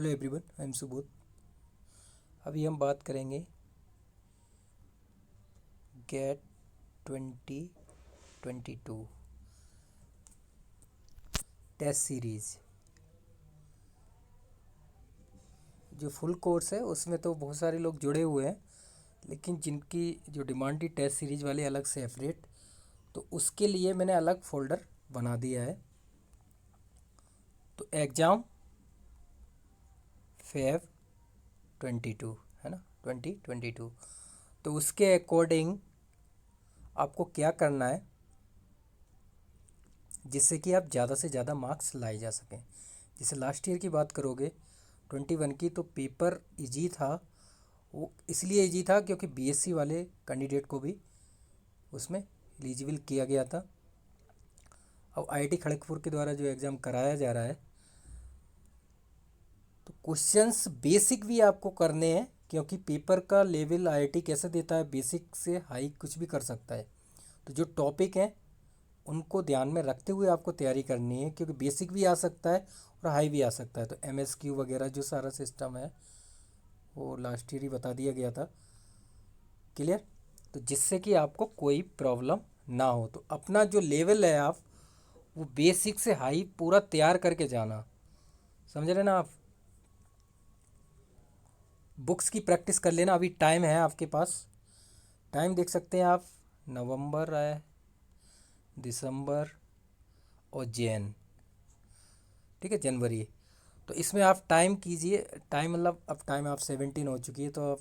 Hello everyone, I am Subodh. अभी हम बात करेंगे गेट 2022 टेस्ट सीरीज़। जो फुल कोर्स है उसमें तो बहुत सारे लोग जुड़े हुए हैं, लेकिन जिनकी जो डिमांड थी टेस्ट सीरीज वाली अलग से सेपरेट, तो उसके लिए मैंने अलग फोल्डर बना दिया है। तो एग्ज़ाम फेब 22 है ना, 2022। तो उसके अकॉर्डिंग आपको क्या करना है जिससे कि आप ज़्यादा से ज़्यादा मार्क्स लाए जा सकें। जैसे लास्ट ईयर की बात करोगे 21 की, तो पेपर इजी था। वो इसलिए इजी था क्योंकि बीएससी वाले कैंडिडेट को भी उसमें एलिजिबल किया गया था। अब आईआईटी खड़गपुर के द्वारा जो एग्ज़ाम कराया जा रहा है, तो क्वेश्चंस बेसिक भी आपको करने हैं, क्योंकि पेपर का लेवल आईआईटी कैसे देता है, बेसिक से हाई कुछ भी कर सकता है। तो जो टॉपिक हैं उनको ध्यान में रखते हुए आपको तैयारी करनी है, क्योंकि बेसिक भी आ सकता है और हाई भी आ सकता है। तो एमएसक्यू वगैरह जो सारा सिस्टम है वो लास्ट ईयर ही बता दिया गया था। क्लियर? तो जिससे कि आपको कोई प्रॉब्लम ना हो, तो अपना जो लेवल है आप वो बेसिक से हाई पूरा तैयार करके जाना। समझ रहे ना आप? बुक्स की प्रैक्टिस कर लेना। अभी टाइम है आपके पास, टाइम देख सकते हैं आप। नवंबर है, दिसंबर और जैन, ठीक है, जनवरी। तो इसमें आप टाइम कीजिए। टाइम मतलब अब टाइम आप 17 हो चुकी है, तो आप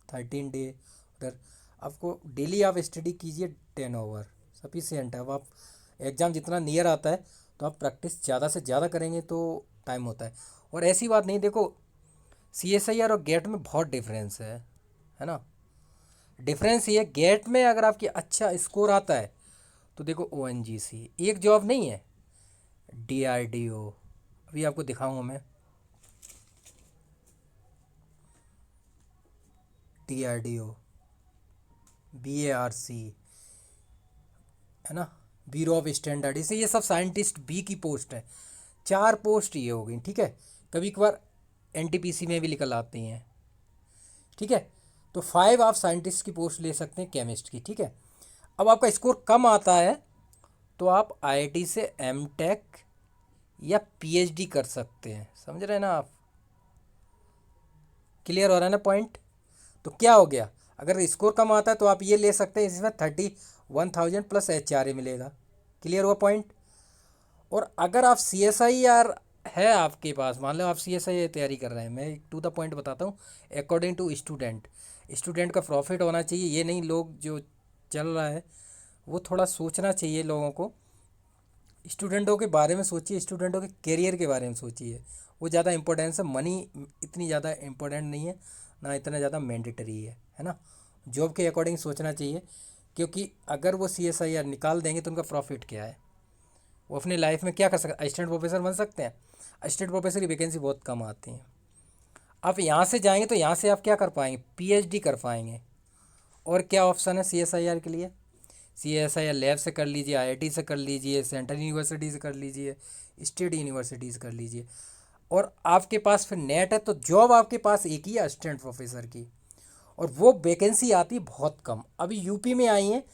13 डे उधर आपको डेली आप स्टडी कीजिए 10 आवर सफिशियंट है। अब आप एग्ज़ाम जितना नियर आता है तो आप प्रैक्टिस ज़्यादा से ज़्यादा करेंगे तो टाइम होता है। और ऐसी बात नहीं, देखो सीएसआईआर और गेट में बहुत डिफरेंस है ना। डिफरेंस ये, गेट में अगर आपकी अच्छा स्कोर आता है तो देखो ओएनजीसी एक जॉब नहीं है, डीआरडीओ, अभी आपको दिखाऊंगा मैं। डीआरडीओ, बीएआरसी, है ना, ब्यूरो ऑफ स्टैंडर्ड, इसे ये सब साइंटिस्ट बी की पोस्ट है। 4 पोस्ट ये हो गई, ठीक है। कभी कभार एनटीपीसी में भी निकल आती हैं, ठीक है। तो 5 आप साइंटिस्ट की पोस्ट ले सकते हैं, केमिस्ट की, ठीक है। अब आपका स्कोर कम आता है तो आप आईआईटी से एमटेक या पीएचडी कर सकते हैं। समझ रहे हैं ना आप? क्लियर हो रहा है ना पॉइंट? तो क्या हो गया, अगर स्कोर कम आता है तो आप ये ले सकते हैं, इसमें 31,000 प्लस एचआरए मिलेगा। क्लियर हुआ पॉइंट? और अगर आप सीएसआईआर है आपके पास, मान लो आप सीएसआईआर तैयारी कर रहे हैं, मैं टू द पॉइंट बताता हूँ। अकॉर्डिंग टू स्टूडेंट, स्टूडेंट का प्रॉफिट होना चाहिए। ये नहीं लोग जो चल रहा है वो थोड़ा सोचना चाहिए लोगों को। स्टूडेंटों के बारे में सोचिए, स्टूडेंटों के करियर के बारे में सोचिए। वो ज़्यादा इंपॉर्टेंस है, मनी इतनी ज़्यादा इंपॉर्टेंट नहीं है ना, इतना ज़्यादा मैंडेटरी है ना। जॉब के अकॉर्डिंग सोचना चाहिए, क्योंकि अगर वो सीएसआईआर निकाल देंगे तो उनका प्रॉफिट क्या है, वो अपनी लाइफ में क्या कर सकते हैं? असिस्टेंट प्रोफेसर बन सकते हैं। असिस्टेंट प्रोफेसर की वैकेंसी बहुत कम आती हैं। आप यहाँ से जाएंगे तो यहाँ से आप क्या कर पाएंगे? पीएचडी कर पाएंगे। और क्या ऑप्शन है सीएसआईआर के लिए? सीएसआईआर लैब से कर लीजिए, आईआईटी से कर लीजिए, सेंट्रल यूनिवर्सिटी से कर लीजिए, स्टेट यूनिवर्सिटी से कर लीजिए। और आपके पास फिर नेट है, तो जॉब आपके पास एक ही है असिस्टेंट प्रोफेसर की, और वो वैकेंसी आती है बहुत कम। अभी यूपी में आई है,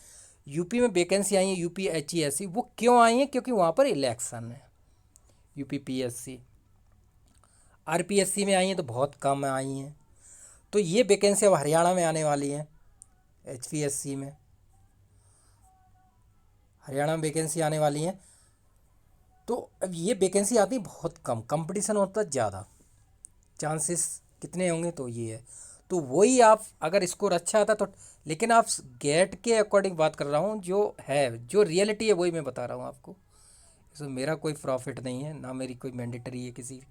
यूपी में वैकेंसी आई है, यूपी एचईएससी। वो क्यों आई है? क्योंकि वहाँ पर इलेक्शन है। यूपी पीएससी, आरपीएससी में आई हैं तो बहुत कम आई हैं। तो ये वैकेंसी अब हरियाणा में आने वाली हैं, एचपीएससी में हरियाणा में वैकेंसी आने वाली हैं। तो अब ये वैकेंसी आती बहुत कम, कंपटीशन होता है ज़्यादा, चांसेस कितने होंगे? तो ये है। तो वही आप अगर स्कोर अच्छा आता तो, लेकिन आप गेट के अकॉर्डिंग बात कर रहा हूँ, जो है जो रियलिटी है वही मैं बता रहा हूँ आपको। इसमें मेरा कोई प्रॉफिट नहीं है ना, मेरी कोई मैंडेटरी है किसी,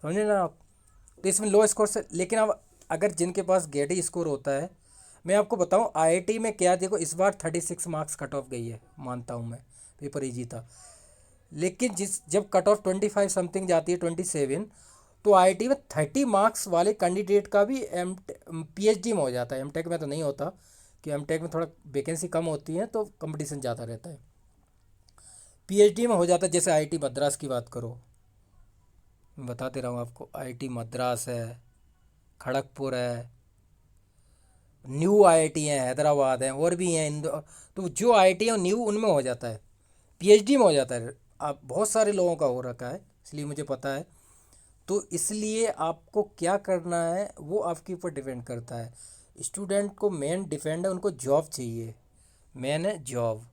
समझे ना आप? तो इसमें लो स्कोर से, लेकिन अब अगर जिनके पास गेटी स्कोर होता है, मैं आपको बताऊं आईआईटी में क्या, देखो इस बार 36 मार्क्स कट ऑफ गई है, मानता हूं मैं, पेपर इजी था। लेकिन जिस जब कट ऑफ 25 समथिंग जाती है, 27, तो आईआईटी में 30 मार्क्स वाले कैंडिडेट का भी पीएचडी में हो जाता है। एमटेक में तो नहीं होता, कि एमटेक में थोड़ा वैकेंसी कम होती है तो कंपटीशन ज़्यादा रहता है। पीएचडी में हो जाता है, जैसे आईआईटी मद्रास की बात करो, मैं बता दे रहा हूँ आपको, आईआईटी मद्रास है, खड़गपुर है, न्यू आईआईटी हैं, हैदराबाद हैं, और भी हैं तो जो आईआईटी है न्यू उनमें हो जाता है, पीएचडी में हो जाता है। आप बहुत सारे लोगों का हो रखा है, इसलिए मुझे पता है। तो इसलिए आपको क्या करना है वो आपके ऊपर डिपेंड करता है। स्टूडेंट को मेन डिपेंड है, उनको जॉब चाहिए, मेन है जॉब।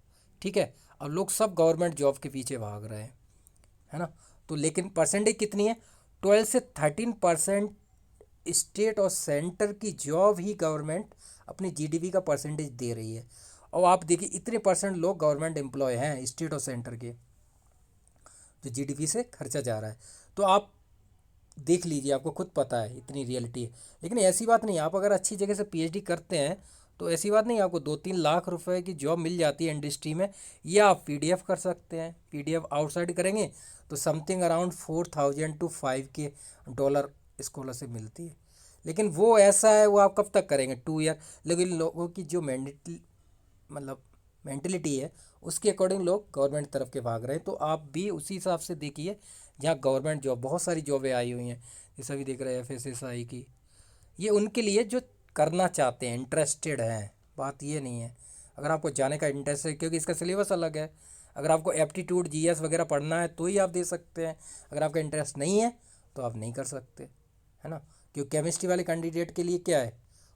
ठीक है, अब लोग सब गवर्नमेंट जॉब के पीछे भाग रहे हैं, है ना। तो लेकिन परसेंटेज कितनी है, 12 से 13% स्टेट और सेंटर की जॉब ही गवर्नमेंट अपनी जीडीपी का परसेंटेज दे रही है। और आप देखिए इतने परसेंट लोग गवर्नमेंट एम्प्लॉय हैं स्टेट और सेंटर के, जो जीडीपी से खर्चा जा रहा है। तो आप देख लीजिए, आपको खुद पता है, इतनी रियलिटी है। लेकिन ऐसी बात नहीं, आप अगर अच्छी जगह से पीएचडी करते हैं तो ऐसी बात नहीं, आपको 2-3 लाख रुपए की जॉब मिल जाती है इंडस्ट्री में। या आप पीडीएफ कर सकते हैं, पीडीएफ आउटसाइड करेंगे तो something around 4,000 to 5K dollar scholarship मिलती है। लेकिन वो ऐसा है, वो आप कब तक करेंगे, 2 ईयर। लेकिन लोगों की जो मतलब मेंटलिटी है, उसके अकॉर्डिंग लोग गवर्नमेंट तरफ के भाग रहे हैं। तो आप भी उसी हिसाब से देखिए, जहाँ गवर्नमेंट जॉब, बहुत सारी जॉबें आई हुई हैं, जैसे अभी देख रहे हैं एफएसएसआई की, ये उनके लिए जो करना चाहते हैं, इंटरेस्टेड हैं। बात ये नहीं है, अगर आपको जाने का इंटरेस्ट है, क्योंकि इसका सिलेबस अलग है। अगर आपको एप्टीट्यूड जीएस वगैरह पढ़ना है तो ही आप दे सकते हैं, अगर आपका इंटरेस्ट नहीं है तो आप नहीं कर सकते, है ना। क्योंकि केमिस्ट्री वाले कैंडिडेट के लिए क्या है,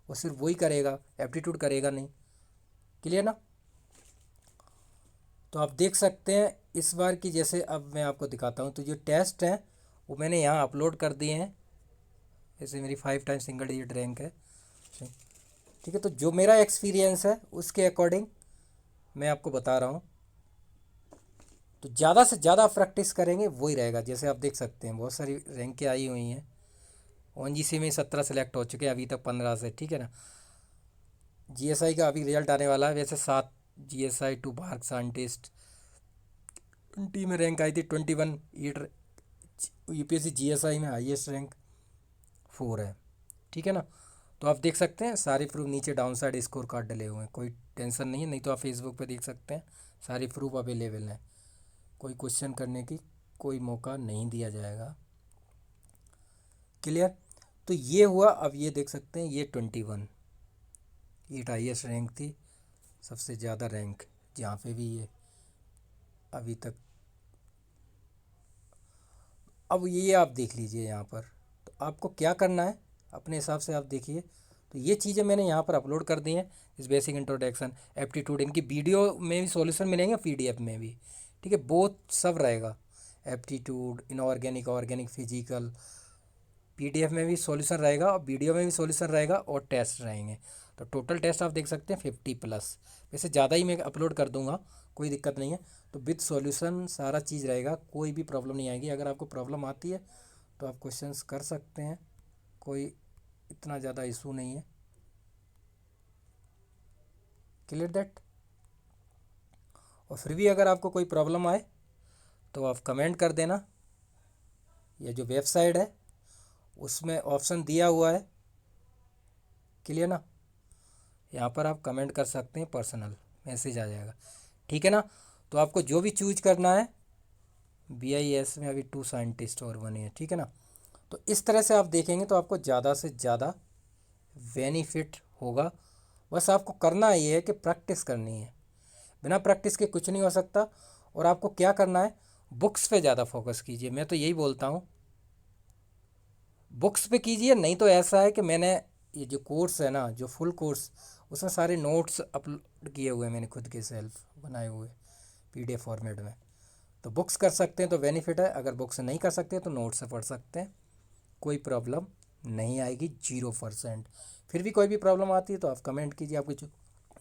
वो सिर्फ वही करेगा, एप्टीट्यूड करेगा नहीं। क्लियर ना। तो आप देख सकते हैं इस बार की, जैसे अब मैं आपको दिखाता हूँ, तो जो टेस्ट हैं वो मैंने यहाँ अपलोड कर दिए हैं। जैसे मेरी 5 टाइम सिंगल डिजिट रैंक है, ठीक है। तो जो मेरा एक्सपीरियंस है उसके अकॉर्डिंग मैं आपको बता रहा हूँ। तो ज़्यादा से ज़्यादा प्रैक्टिस करेंगे वही रहेगा। जैसे आप देख सकते हैं बहुत सारी रैंकें आई हुई हैं, ओएनजीसी में 17 सेलेक्ट हो चुके हैं अभी तक 15 से, ठीक है ना। जीएसआई का अभी रिजल्ट आने वाला है, वैसे 7 जीएसआई 2 मार्क साइंटिस्ट 20 में रैंक आई थी 21। यूपीएससी जीएसआई में हाईएस्ट रैंक 4 है, ठीक है ना। तो आप देख सकते हैं सारे प्रूफ नीचे डाउन साइड स्कोर कार्ड डले हुए हैं, कोई टेंशन नहीं है। नहीं तो आप फेसबुक पे देख सकते हैं, सारे प्रूफ अवेलेबल हैं, कोई क्वेश्चन करने की कोई मौका नहीं दिया जाएगा। क्लियर। तो ये हुआ। अब ये देख सकते हैं, ये 21 ये हाईएस्ट रैंक थी, सबसे ज़्यादा रैंक जहाँ पे भी ये अभी तक। अब ये आप देख लीजिए यहाँ पर, तो आपको क्या करना है अपने हिसाब से आप देखिए। तो ये चीज़ें मैंने यहाँ पर अपलोड कर दी हैं, इस बेसिक इंट्रोडक्शन, एप्टीट्यूड, इनकी वीडियो में भी सॉल्यूशन मिलेंगे, पीडीएफ में भी, ठीक है, बहुत सब रहेगा। Aptitude, inorganic, organic, physical, PDF में भी सॉल्यूशन रहेगा और वीडियो में भी सॉल्यूशन रहेगा और टेस्ट रहेंगे। तो टोटल टेस्ट आप देख सकते हैं 50+। वैसे ज़्यादा ही मैं अपलोड कर दूंगा, कोई दिक्कत नहीं है। तो विद सॉल्यूशन सारा चीज़ रहेगा, कोई भी प्रॉब्लम नहीं आएगी। अगर आपको प्रॉब्लम आती है तो आप क्वेश्चंस कर सकते हैं, कोई इतना ज़्यादा इशू नहीं है। Clear that. और फिर भी अगर आपको कोई प्रॉब्लम आए तो आप कमेंट कर देना। ये जो वेबसाइट है उसमें ऑप्शन दिया हुआ है, क्लियर ना, यहाँ पर आप कमेंट कर सकते हैं, पर्सनल मैसेज आ जाएगा, ठीक है ना। तो आपको जो भी चूज करना है, BIS में अभी 2 साइंटिस्ट और बने हैं, ठीक है ना। तो इस तरह से आप देखेंगे तो आपको ज़्यादा से ज़्यादा बेनिफिट होगा। बस आपको करना ये है कि प्रैक्टिस करनी है, बिना प्रैक्टिस के कुछ नहीं हो सकता। और आपको क्या करना है, बुक्स पे ज़्यादा फोकस कीजिए, मैं तो यही बोलता हूँ, बुक्स पे कीजिए। नहीं तो ऐसा है कि मैंने ये जो कोर्स है ना, जो फुल कोर्स, उसमें सारे नोट्स अपलोड किए हुए हैं मैंने, खुद के सेल्फ बनाए हुए पीडीएफ फॉर्मेट में। तो बुक्स कर सकते हैं तो बेनिफिट है, अगर बुक्स नहीं कर सकते तो नोट से पढ़ सकते हैं, कोई प्रॉब्लम नहीं आएगी, 0%। फिर भी कोई भी प्रॉब्लम आती है तो आप कमेंट कीजिए, आपको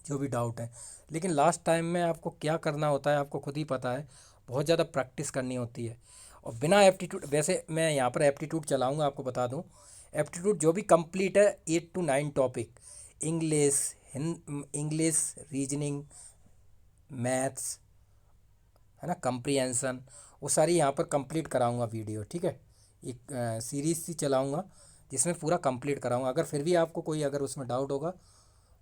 जो भी डाउट है। लेकिन लास्ट टाइम में आपको क्या करना होता है आपको खुद ही पता है, बहुत ज़्यादा प्रैक्टिस करनी होती है। और बिना एप्टीट्यूड, वैसे मैं यहाँ पर एप्टीट्यूड चलाऊँगा, आपको बता दूँ, एप्टीट्यूड जो भी कंप्लीट है 8 to 9 topic, English, English, reasoning, maths, है ना, कंप्रीहेंसन, वो सारी यहाँ पर कंप्लीट कराऊंगा वीडियो, ठीक है। एक सीरीज सी चलाऊंगा जिसमें पूरा कंप्लीट कराऊंगा। अगर फिर भी आपको कोई अगर उसमें डाउट होगा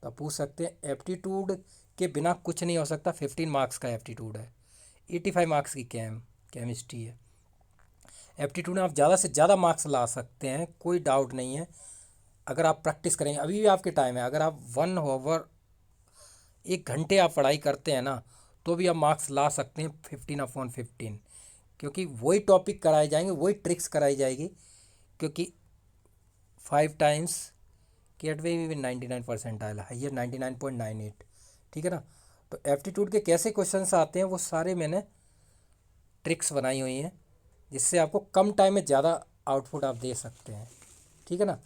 तो आप पूछ सकते हैं। एप्टीट्यूड के बिना कुछ नहीं हो सकता, 15 मार्क्स का एप्टीट्यूड है, 85 मार्क्स की केमिस्ट्री है। एप्टीट्यूड में आप ज़्यादा से ज़्यादा मार्क्स ला सकते हैं, कोई डाउट नहीं है। अगर आप प्रैक्टिस करेंगे, अभी भी आपके टाइम है, अगर आप 1 आवर 1 घंटे आप पढ़ाई करते हैं ना, तो भी आप मार्क्स ला सकते हैं 15/15, क्योंकि वही टॉपिक कराए जाएंगे, वही ट्रिक्स कराई जाएगी, क्योंकि 5 टाइम्स केट में भी 99% हाइयर 99.98, ठीक है ना। तो एप्टीट्यूड के कैसे क्वेश्चंस आते हैं वो सारे मैंने ट्रिक्स बनाई हुई हैं, जिससे आपको कम टाइम में ज़्यादा आउटपुट आप दे सकते हैं, ठीक है ना।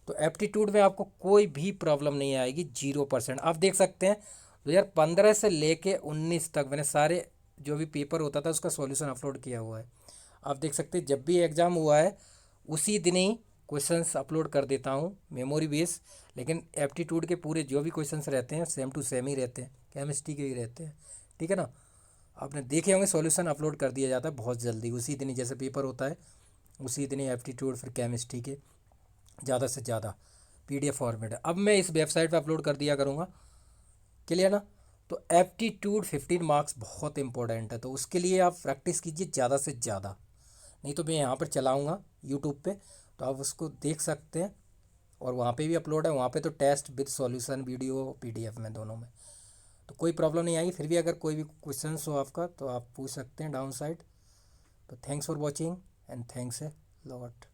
तो एप्टीट्यूड में आपको कोई भी प्रॉब्लम नहीं आएगी, 0%। आप देख सकते हैं 2015 से लेके 19 तक मैंने सारे जो भी पेपर होता था उसका सॉल्यूशन अपलोड किया हुआ है। आप देख सकते हैं जब भी एग्ज़ाम हुआ है उसी दिन ही क्वेश्चंस अपलोड कर देता हूँ मेमोरी बेस। लेकिन एप्टीट्यूड के पूरे जो भी क्वेश्चंस रहते हैं सेम टू सेम ही रहते हैं, केमिस्ट्री के ही रहते हैं, ठीक है ना। आपने देखे होंगे सॉल्यूशन अपलोड कर दिया जाता है बहुत जल्दी, उसी दिन ही जैसे पेपर होता है उसी दिन ही एप्टीट्यूड फिर केमिस्ट्री के ज़्यादा से ज़्यादा PDF फॉर्मेट है। अब मैं इस वेबसाइट पे अपलोड कर दिया करूँगा, क्लियर ना। तो एप्टीट्यूड 15 मार्क्स बहुत इंपॉर्टेंट है, तो उसके लिए आप प्रैक्टिस कीजिए ज़्यादा से ज़्यादा। नहीं तो मैं यहाँ पर चलाऊँगा यूट्यूब पे, तो आप उसको देख सकते हैं, और वहाँ पे भी अपलोड है। वहाँ पे तो test with solution video PDF में दोनों में, तो कोई प्रॉब्लम नहीं आएगी। फिर भी अगर कोई भी क्वेश्चन हो आपका तो आप पूछ सकते हैं डाउन साइड। तो thanks for watching and thanks a lot.